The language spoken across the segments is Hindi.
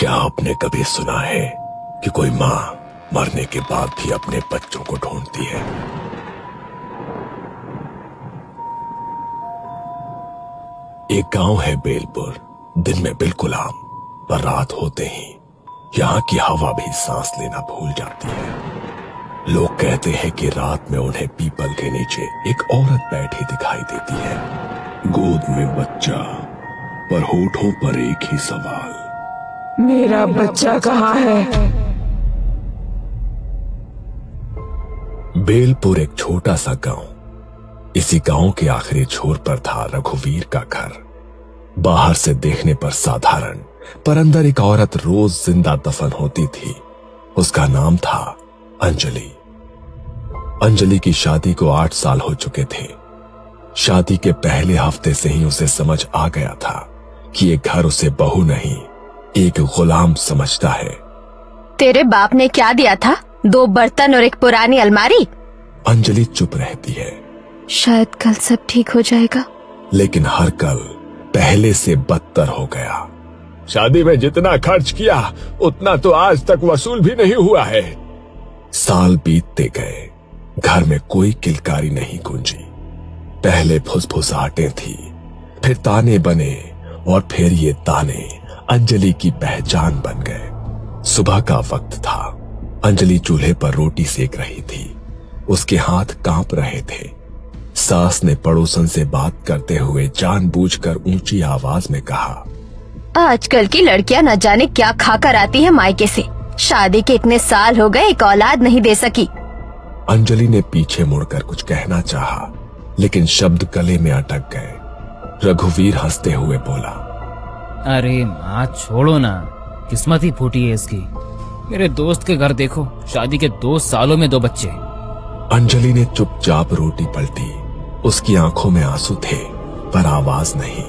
क्या आपने कभी सुना है कि कोई माँ मरने के बाद भी अपने बच्चों को ढूंढती है? एक गांव है बेलपुर। दिन में बिल्कुल आम, पर रात होते ही यहाँ की हवा भी सांस लेना भूल जाती है। लोग कहते हैं कि रात में उन्हें पीपल के नीचे एक औरत बैठी दिखाई देती है, गोद में बच्चा, पर होठों पर एक ही सवाल, मेरा बच्चा कहाँ है? बेलपुर एक छोटा सा गांव। इसी गांव के आखिरी छोर पर था रघुवीर का घर। बाहर से देखने पर साधारण, पर अंदर एक औरत रोज जिंदा दफन होती थी। उसका नाम था अंजलि। अंजलि की शादी को 8 साल हो चुके थे। शादी के पहले हफ्ते से ही उसे समझ आ गया था कि ये घर उसे बहू नहीं, एक गुलाम समझता है। तेरे बाप ने क्या दिया था? 2 बर्तन और एक पुरानी अलमारी। अंजलि चुप रहती है। शायद कल सब ठीक हो जाएगा। लेकिन हर कल पहले से बदतर हो गया। शादी में जितना खर्च किया उतना तो आज तक वसूल भी नहीं हुआ है। साल बीतते गए, घर में कोई किलकारी नहीं गूंजी। पहले फुसफुसाहटें थी, फिर ताने बने, और फिर ये ताने अंजलि की पहचान बन गए। सुबह का वक्त था। अंजलि चूल्हे पर रोटी सेक रही थी। उसके हाथ कांप रहे थे। सास ने पड़ोसन से बात करते हुए जानबूझकर ऊंची आवाज में कहा, आजकल की लड़कियां न जाने क्या खाकर आती है मायके से। शादी के इतने साल हो गए, एक औलाद नहीं दे सकी। अंजलि ने पीछे मुड़कर कुछ कहना चाहा, लेकिन शब्द गले में अटक गए। रघुवीर हंसते हुए बोला, अरे माँ छोड़ो ना, किस्मत ही फूटी है इसकी। मेरे दोस्त के घर देखो, शादी के 2 सालों में 2 बच्चे। अंजलि ने चुपचाप रोटी पलटी। उसकी आंखों में आंसू थे, पर आवाज नहीं।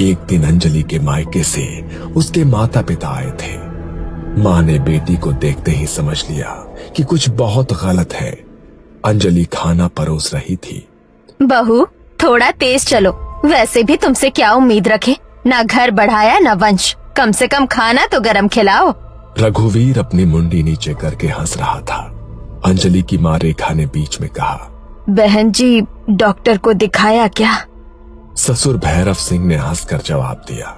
एक दिन अंजलि के मायके से उसके माता पिता आए थे। माँ ने बेटी को देखते ही समझ लिया कि कुछ बहुत गलत है। अंजलि खाना परोस रही थी। बहू, थोड़ा तेज चलो। वैसे भी तुमसे क्या उम्मीद रखे? ना घर बढ़ाया ना वंश, कम से कम खाना तो गरम खिलाओ। रघुवीर अपनी मुंडी नीचे करके हंस रहा था। अंजलि की माँ रेखा ने बीच में कहा, बहन जी, डॉक्टर को दिखाया क्या? ससुर भैरव सिंह ने हंसकर जवाब दिया,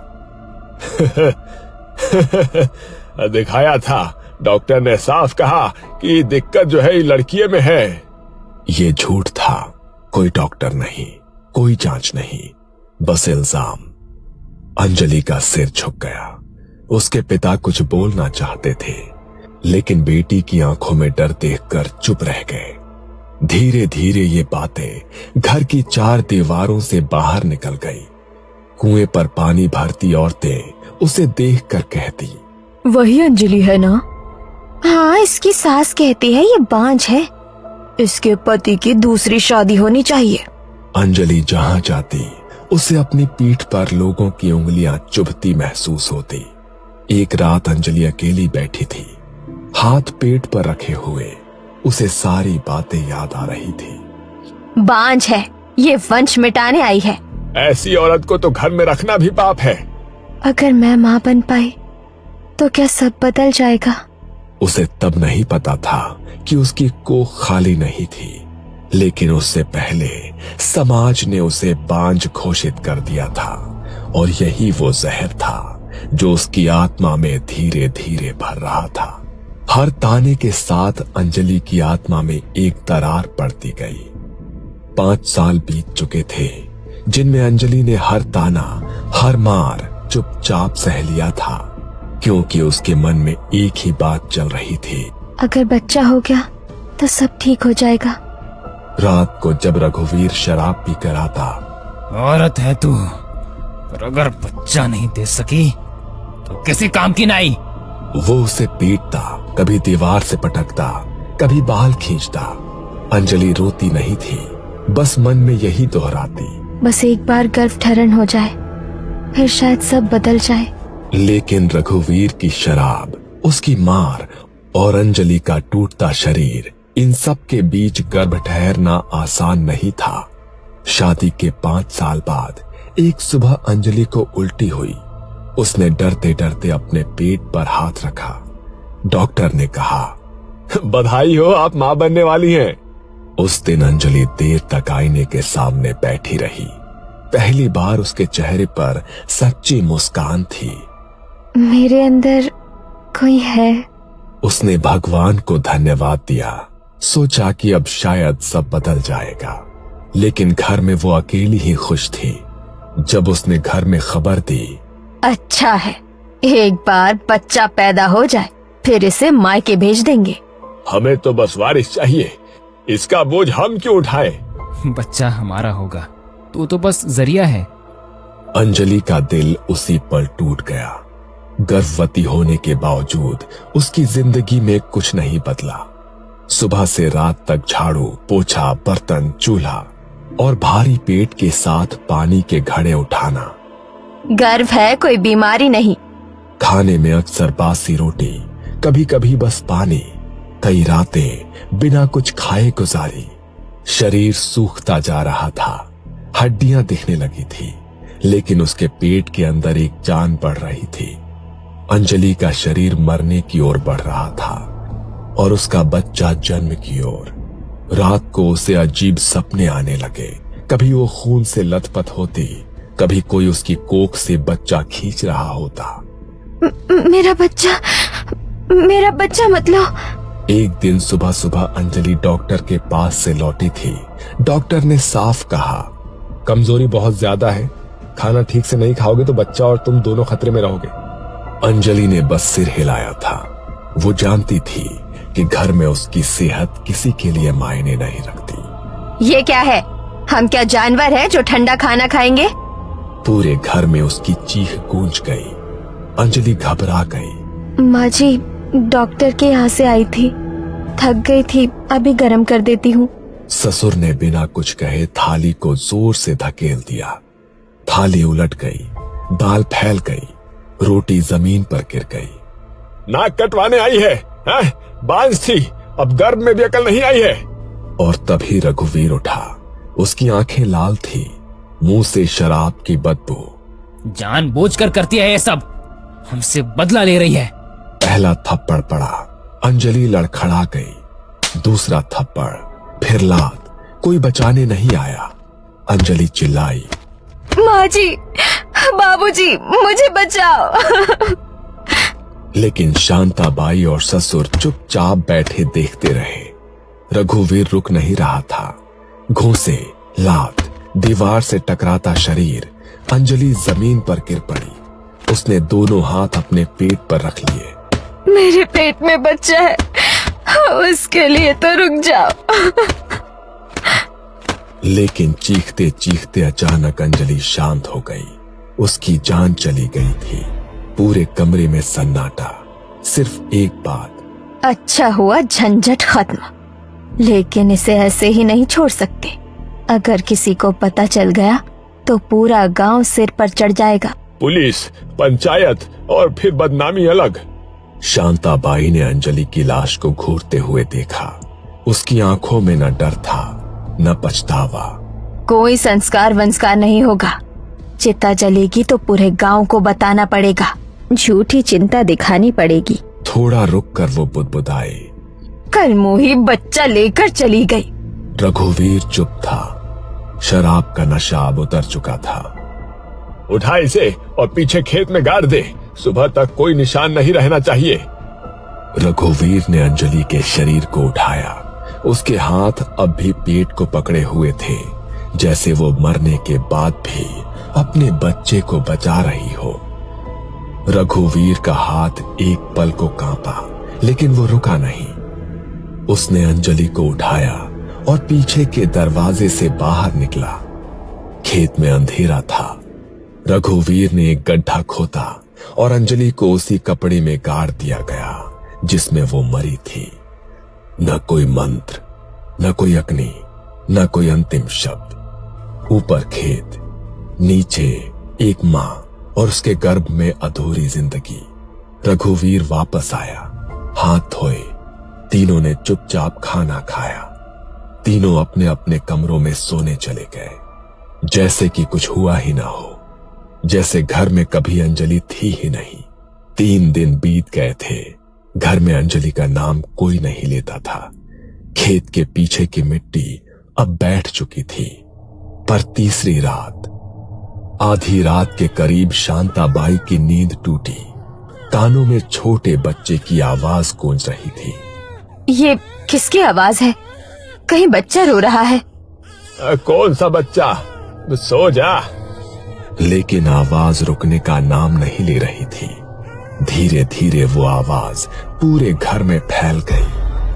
दिखाया था। डॉक्टर ने साफ कहा कि दिक्कत जो है लड़कियों में है। ये झूठ था। कोई डॉक्टर नहीं, कोई जांच नहीं, बस इल्जाम। अंजलि का सिर झुक गया। उसके पिता कुछ बोलना चाहते थे, लेकिन बेटी की आंखों में डर देखकर चुप रह गए। धीरे धीरे ये बातें घर की 4 दीवारों से बाहर निकल गई। कुएं पर पानी भरती औरतें उसे देखकर कहती, वही अंजलि है ना? हाँ, इसकी सास कहती है ये बांझ है, इसके पति की दूसरी शादी होनी चाहिए। अंजलि जहां जाती उसे अपनी पीठ पर लोगों की उंगलियां चुभती महसूस होती। एक रात अंजलि अकेली बैठी थी, हाथ पेट पर रखे हुए। उसे सारी बातें याद आ रही थी। बांझ है, ये वंश मिटाने आई है। ऐसी औरत को तो घर में रखना भी पाप है। अगर मैं माँ बन पाई तो क्या सब बदल जाएगा? उसे तब नहीं पता था कि उसकी कोख खाली नहीं थी, लेकिन उससे पहले समाज ने उसे बांझ घोषित कर दिया था, और यही वो जहर था जो उसकी आत्मा में धीरे धीरे भर रहा था। हर ताने के साथ अंजलि की आत्मा में एक दरार पड़ती गई। 5 साल बीत चुके थे, जिनमें अंजलि ने हर ताना, हर मार चुपचाप सह लिया था, क्योंकि उसके मन में एक ही बात चल रही थी, अगर बच्चा हो गया तो सब ठीक हो जाएगा। रात को जब रघुवीर शराब पीकर आता, औरत है तू, पर अगर बच्चा नहीं दे सकी तो किसी काम की नहीं। वो उसे पीटता, कभी दीवार से पटकता, कभी बाल खींचता। अंजलि रोती नहीं थी, बस मन में यही दोहराती, बस एक बार गर्भधारण हो जाए, फिर शायद सब बदल जाए। लेकिन रघुवीर की शराब, उसकी मार और अंजलि का टूटता शरीर, इन सब के बीच गर्भ ठहरना आसान नहीं था। शादी के 5 साल बाद एक सुबह अंजलि को उल्टी हुई। उसने डरते डरते अपने पेट पर हाथ रखा। डॉक्टर ने कहा, बधाई हो, आप मां बनने वाली हैं। उस दिन अंजलि देर तक आईने के सामने बैठी रही। पहली बार उसके चेहरे पर सच्ची मुस्कान थी। मेरे अंदर कोई है। उसने भगवान को धन्यवाद दिया। सोचा कि अब शायद सब बदल जाएगा, लेकिन घर में वो अकेली ही खुश थी। जब उसने घर में खबर दी, अच्छा है, एक बार बच्चा पैदा हो जाए फिर इसे मायके भेज देंगे। हमें तो बस वारिस चाहिए, इसका बोझ हम क्यों उठाए। बच्चा हमारा होगा, तू तो बस जरिया है। अंजलि का दिल उसी पल टूट गया। गर्भवती होने के बावजूद उसकी जिंदगी में कुछ नहीं बदला। सुबह से रात तक झाड़ू, पोछा, बर्तन, चूल्हा और भारी पेट के साथ पानी के घड़े उठाना। गर्व है, कोई बीमारी नहीं। खाने में अक्सर बासी रोटी, कभी कभी बस पानी। कई रातें बिना कुछ खाए गुजारी। शरीर सूखता जा रहा था, हड्डियां दिखने लगी थी, लेकिन उसके पेट के अंदर एक जान बढ़ रही थी। अंजलि का शरीर मरने की ओर बढ़ रहा था और उसका बच्चा जन्म की ओर। रात को उसे अजीब सपने आने लगे। कभी वो खून से लथपथ होती, कभी कोई उसकी कोख से बच्चा खींच रहा होता। मेरा बच्चा मतलब। एक दिन सुबह सुबह अंजलि डॉक्टर के पास से लौटी थी। डॉक्टर ने साफ कहा, कमजोरी बहुत ज्यादा है, खाना ठीक से नहीं खाओगे तो बच्चा और तुम दोनों खतरे में रहोगे। अंजलि ने बस सिर हिलाया था। वो जानती थी कि घर में उसकी सेहत किसी के लिए मायने नहीं रखती। ये क्या है? हम क्या जानवर हैं जो ठंडा खाना खाएंगे? पूरे घर में उसकी चीख गूंज गई। अंजलि घबरा गई। माँ जी, डॉक्टर के यहाँ से आई थी, थक गई थी, अभी गर्म कर देती हूँ। ससुर ने बिना कुछ कहे थाली को जोर से धकेल दिया। थाली उलट गई, दाल फैल गई, रोटी जमीन पर गिर गई। नाक कटवाने आई है? बांझ थी, अब गर्भ में भी अकल नहीं आई है। और तभी रघुवीर उठा। उसकी आंखें लाल थी, मुंह से शराब की बदबू। जानबूझकर करती है ये सब, हमसे बदला ले रही है। पहला थप्पड़ पड़ा, अंजलि लड़खड़ा गई। दूसरा थप्पड़, फिर लात। कोई बचाने नहीं आया। अंजलि चिल्लाई, माँ जी, बाबूजी, मुझे बचाओ। लेकिन शांताबाई और ससुर चुपचाप बैठे देखते रहे। रघुवीर रुक नहीं रहा था। घूंसे, लात, दीवार से टकराता शरीर। अंजलि जमीन पर गिर पड़ी। उसने दोनों हाथ अपने पेट पर रख लिए। मेरे पेट में बच्चा है, उसके लिए तो रुक जाओ। लेकिन चीखते चीखते अचानक अंजलि शांत हो गई। उसकी जान चली गई थी। पूरे कमरे में सन्नाटा। सिर्फ एक बात, अच्छा हुआ झंझट खत्म, लेकिन इसे ऐसे ही नहीं छोड़ सकते। अगर किसी को पता चल गया तो पूरा गांव सिर पर चढ़ जाएगा। पुलिस, पंचायत और फिर बदनामी अलग। शांताबाई ने अंजलि की लाश को घूरते हुए देखा। उसकी आंखों में न डर था, न पछतावा। कोई संस्कार वंस्कार नहीं होगा। चिता जलेगी तो पूरे गांव को बताना पड़ेगा। झूठी चिंता दिखानी पड़ेगी। थोड़ा रुक कर वो बुदबुदाए, कल मोही बच्चा लेकर चली गई। रघुवीर चुप था। शराब का नशा अब उतर चुका था। उठा इसे और पीछे खेत में गाड़ दे, सुबह तक कोई निशान नहीं रहना चाहिए। रघुवीर ने अंजलि के शरीर को उठाया। उसके हाथ अब भी पेट को पकड़े हुए थे, जैसे वो मरने के बाद भी अपने बच्चे को बचा रही हो। रघुवीर का हाथ एक पल को कांपा, लेकिन वो रुका नहीं। उसने अंजलि को उठाया और पीछे के दरवाजे से बाहर निकला। खेत में अंधेरा था। रघुवीर ने एक गड्ढा खोदा और अंजलि को उसी कपड़े में गाड़ दिया गया जिसमें वो मरी थी। न कोई मंत्र, न कोई अग्नि, न कोई अंतिम शब्द। ऊपर खेत, नीचे एक मां और उसके गर्भ में अधूरी जिंदगी। रघुवीर वापस आया, हाथ धोए। तीनों ने चुपचाप खाना खाया। तीनों अपने अपने कमरों में सोने चले गए, जैसे कि कुछ हुआ ही ना हो। जैसे घर में कभी अंजलि थी ही नहीं। 3 दिन बीत गए थे। घर में अंजलि का नाम कोई नहीं लेता था। खेत के पीछे की मिट्टी अब बैठ चुकी थी। पर तीसरी रात, आधी रात के करीब शांताबाई की नींद टूटी। कानों में छोटे बच्चे की आवाज गूंज रही थी। ये किसकी आवाज है? कहीं बच्चा रो रहा है? कौन सा बच्चा? सो जा। लेकिन आवाज रुकने का नाम नहीं ले रही थी। धीरे धीरे वो आवाज पूरे घर में फैल गई।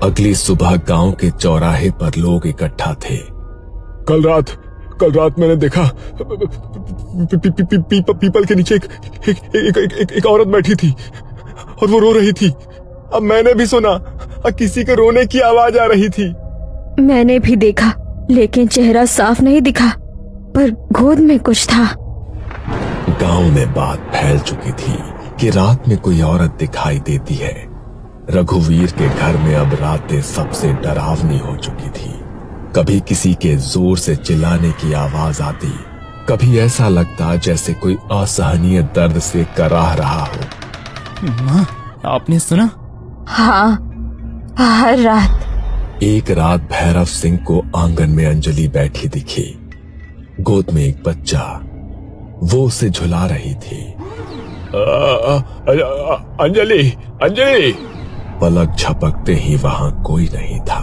अगली सुबह गांव के चौराहे पर लोग इकट्ठा थे। कल रात मैंने देखा पीपल के नीचे एक औरत बैठी थी और वो रो रही थी। अब मैंने भी सुना, किसी के रोने की आवाज आ रही थी। मैंने भी देखा, लेकिन चेहरा साफ नहीं दिखा, पर गोद में कुछ था। गांव में बात फैल चुकी थी कि रात में कोई औरत दिखाई देती है। रघुवीर के घर में अब रातें सबसे डरावनी हो चुकी थी। कभी किसी के जोर से चिल्लाने की आवाज आती, कभी ऐसा लगता जैसे कोई असहनीय दर्द से कराह रहा हो। माँ, आपने सुना? हाँ, हर रात। एक रात भैरव सिंह को आंगन में अंजलि बैठी दिखी। गोद में एक बच्चा, वो उसे झुला रही थी। अंजलि। पलक झपकते ही वहां कोई नहीं था।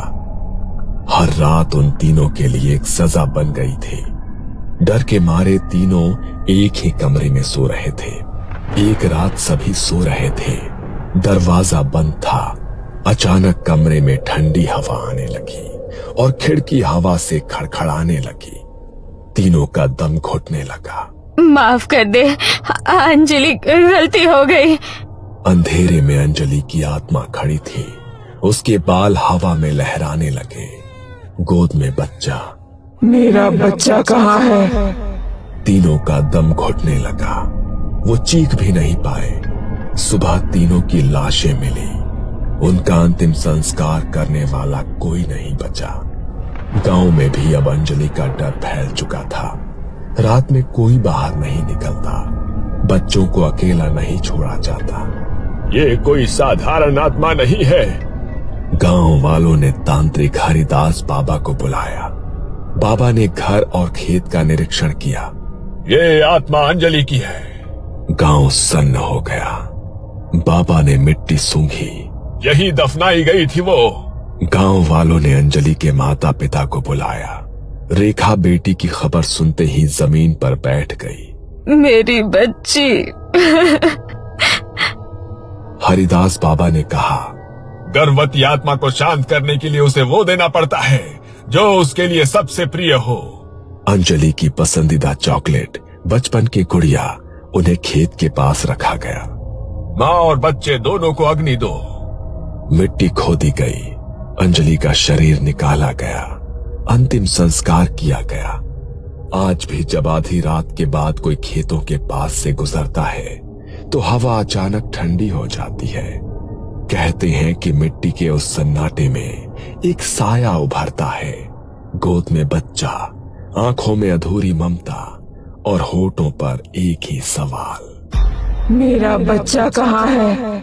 हर रात उन तीनों के लिए एक सजा बन गई थी। डर के मारे तीनों एक ही कमरे में सो रहे थे। एक रात सभी सो रहे थे, दरवाजा बंद था। अचानक कमरे में ठंडी हवा आने लगी और खिड़की हवा से खड़खड़ाने लगी। तीनों का दम घुटने लगा। माफ कर दे अंजलि, गलती हो गई। अंधेरे में अंजलि की आत्मा खड़ी थी। उसके बाल हवा में लहराने लगे। गोद में बच्चा। मेरा बच्चा कहाँ है? तीनों का दम घुटने लगा। वो चीख भी नहीं पाए। सुबह तीनों की लाशें मिली। उनका अंतिम संस्कार करने वाला कोई नहीं बचा। गांव में भी अब अंजलि का डर फैल चुका था। रात में कोई बाहर नहीं निकलता। बच्चों को अकेला नहीं छोड़ा जाता। ये कोई साधारण आत्मा नहीं है। गांव वालों ने तांत्रिक हरिदास बाबा को बुलाया। बाबा ने घर और खेत का निरीक्षण किया। ये आत्मा अंजलि की है। गांव सन्न हो गया। बाबा ने मिट्टी सूंघी। यही दफनाई गई थी वो। गांव वालों ने अंजलि के माता पिता को बुलाया। रेखा बेटी की खबर सुनते ही जमीन पर बैठ गई। मेरी बच्ची। हरिदास बाबा ने कहा, गर्भवती आत्मा को शांत करने के लिए उसे वो देना पड़ता है जो उसके लिए सबसे प्रिय हो। अंजलि की पसंदीदा चॉकलेट, बचपन की गुड़िया, उन्हें खेत के पास रखा गया। माँ और बच्चे दोनों को अग्नि दो। मिट्टी खोदी गई। अंजलि का शरीर निकाला गया। अंतिम संस्कार किया गया। आज भी जब आधी रात के बाद कोई खेतों के पास से गुजरता है तो हवा अचानक ठंडी हो जाती है। कहते हैं कि मिट्टी के उस सन्नाटे में एक साया उभरता है। गोद में बच्चा, आंखों में अधूरी ममता और होठों पर एक ही सवाल, मेरा बच्चा कहाँ है?